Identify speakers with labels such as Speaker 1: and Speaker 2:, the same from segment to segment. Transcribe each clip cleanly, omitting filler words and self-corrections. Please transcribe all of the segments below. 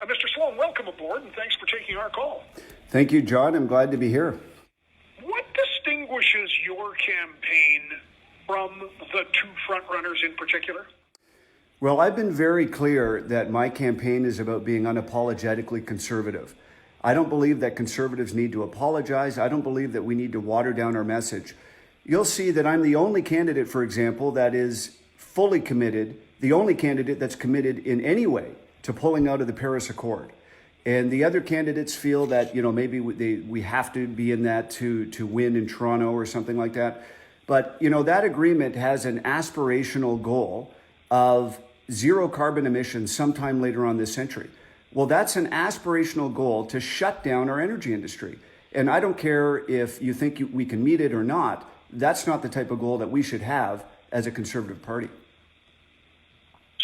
Speaker 1: Mr. Sloan, welcome aboard, and thanks for taking our call.
Speaker 2: Thank you, John. I'm glad to be here.
Speaker 1: What distinguishes your campaign from the two frontrunners in particular?
Speaker 2: Well, I've been very clear that my campaign is about being unapologetically conservative. I don't believe that conservatives need to apologize. I don't believe that we need to water down our message. You'll see that I'm the only candidate, for example, that is fully committed, the only candidate that's committed in any way to pulling out of the Paris Accord. And the other candidates feel that, maybe we have to be in that to win in Toronto or something like that. But, that agreement has an aspirational goal of zero carbon emissions sometime later on this century. Well, that's an aspirational goal to shut down our energy industry. And I don't care if you think we can meet it or not. That's not the type of goal that we should have as a conservative party.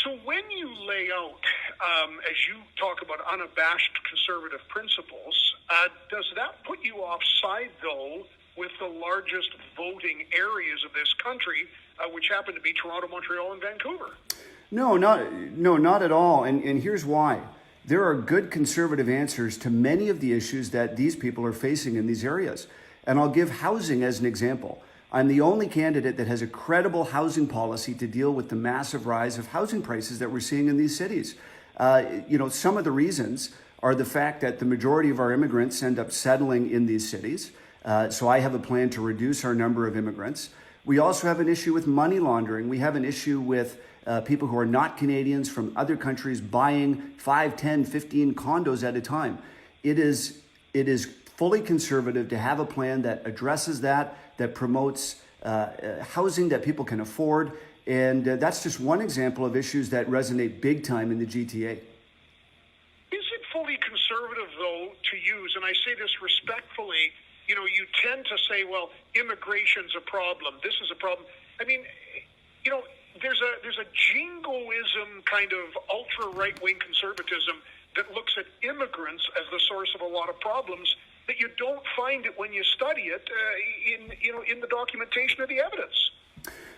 Speaker 1: So when you lay out, as you talk about unabashed conservative principles, does that put you offside, though, with the largest voting areas of this country, which happen to be Toronto, Montreal, and Vancouver?
Speaker 2: No, not at all. And here's why. There are good conservative answers to many of the issues that these people are facing in these areas. And I'll give housing as an example. I'm the only candidate that has a credible housing policy to deal with the massive rise of housing prices that we're seeing in these cities. Some of the reasons are the fact that the majority of our immigrants end up settling in these cities. So I have a plan to reduce our number of immigrants. We also have an issue with money laundering. We have an issue with people who are not Canadians from other countries buying 5, 10, 15 condos at a time. It is fully conservative to have a plan that addresses that promotes housing that people can afford. And that's just one example of issues that resonate big time in the GTA.
Speaker 1: Is it fully conservative, though, to use, and I say this respectfully, you tend to say, well, immigration's a problem, this is a problem. I mean, there's a jingoism kind of ultra-right-wing conservatism that looks at immigrants as the source of a lot of problems, that you don't find it when you study it in the documentation of the evidence.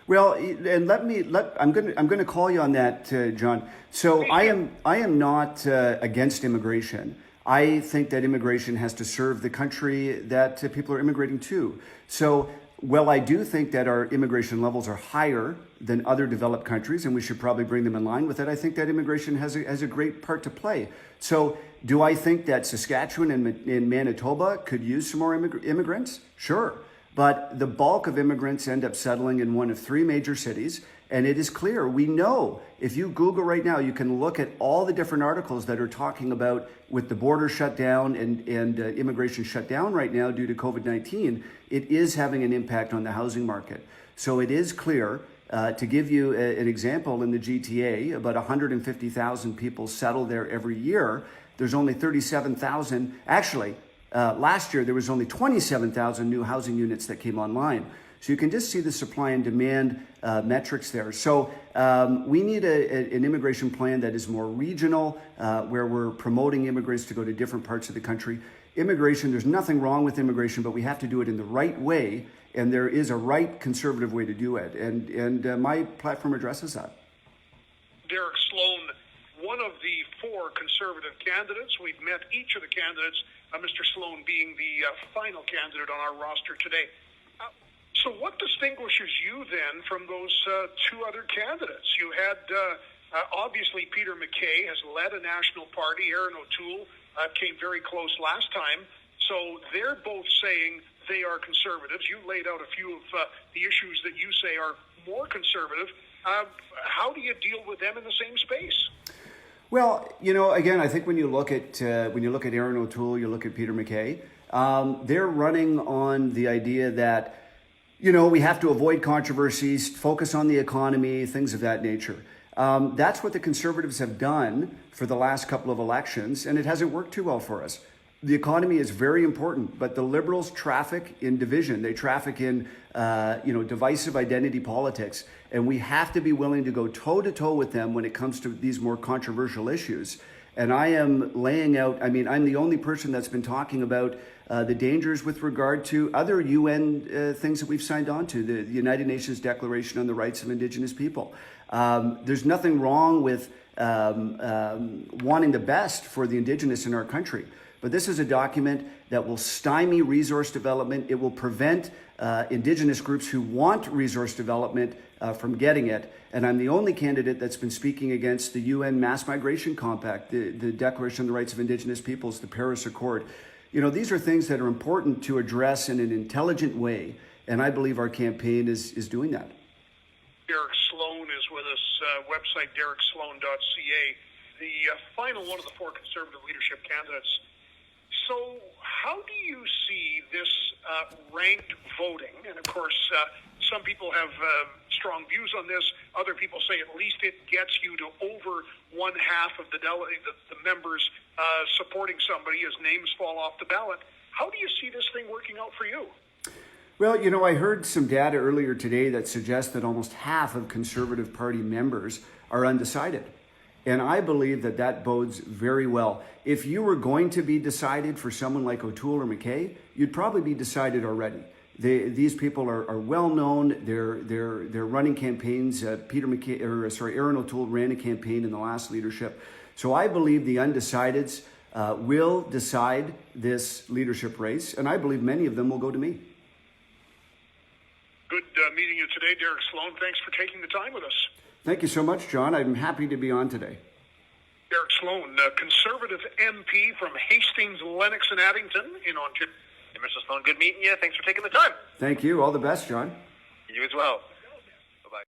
Speaker 2: Well, and I'm going to call you on that, John. So I am not against immigration. I think that immigration has to serve the country that people are immigrating to. So, well, I do think that our immigration levels are higher than other developed countries, and we should probably bring them in line with it. I think that immigration has a great part to play. So do I think that Saskatchewan and Manitoba could use some more immigrants? Sure. But the bulk of immigrants end up settling in one of three major cities. And it is clear, we know, if you Google right now, you can look at all the different articles that are talking about with the border shut down and immigration shut down right now due to COVID-19, it is having an impact on the housing market. So it is clear, to give you an example, in the GTA, about 150,000 people settle there every year. There's only 37,000, actually, last year there was only 27,000 new housing units that came online. So you can just see the supply and demand metrics there. So we need an immigration plan that is more regional, where we're promoting immigrants to go to different parts of the country. Immigration, there's nothing wrong with immigration, but we have to do it in the right way. And there is a right conservative way to do it. And my platform addresses that.
Speaker 1: Derek Sloan, one of the four conservative candidates. We've met each of the candidates, Mr. Sloan being the final candidate on our roster today. So what distinguishes you then from those two other candidates? You had, obviously, Peter MacKay has led a national party. Erin O'Toole came very close last time. So they're both saying they are conservatives. You laid out a few of the issues that you say are more conservative. How do you deal with them in the same space?
Speaker 2: Well, again, I think when you look at Erin O'Toole, you look at Peter MacKay, they're running on the idea that we have to avoid controversies, focus on the economy, things of that nature. That's what the Conservatives have done for the last couple of elections, and it hasn't worked too well for us. The economy is very important, but the Liberals traffic in division. They traffic in, divisive identity politics, and we have to be willing to go toe-to-toe with them when it comes to these more controversial issues. And I am laying out, I'm the only person that's been talking about the dangers with regard to other UN things that we've signed on to, the United Nations Declaration on the Rights of Indigenous People. There's nothing wrong with wanting the best for the Indigenous in our country. But this is a document that will stymie resource development. It will prevent Indigenous groups who want resource development from getting it. And I'm the only candidate that's been speaking against the UN Mass Migration Compact, the Declaration on the Rights of Indigenous Peoples, the Paris Accord. You know, these are things that are important to address in an intelligent way. And I believe our campaign is doing that.
Speaker 1: Derek Sloan is with us, website dereksloan.ca, the final one of the four Conservative leadership candidates. So how do you see this ranked voting? And of course, some people have strong views on this. Other people say at least it gets you to over one half of the members supporting somebody as names fall off the ballot. How do you see this thing working out for you?
Speaker 2: Well, you know, I heard some data earlier today that suggests that almost half of Conservative Party members are undecided. And I believe that that bodes very well. If you were going to be decided for someone like O'Toole or McKay, you'd probably be decided already. These people are well known. They're running campaigns. Aaron O'Toole ran a campaign in the last leadership. So I believe the undecideds will decide this leadership race, and I believe many of them will go to me.
Speaker 1: Good meeting you today, Derek Sloan. Thanks for taking the time with us.
Speaker 2: Thank you so much, John. I'm happy to be on today.
Speaker 1: Derek Sloan, Conservative MP from Hastings, Lennox, and Addington in Ontario.
Speaker 3: Hey, Mr. Sloan, good meeting you. Thanks for taking the time.
Speaker 2: Thank you. All the best, John.
Speaker 3: You as well.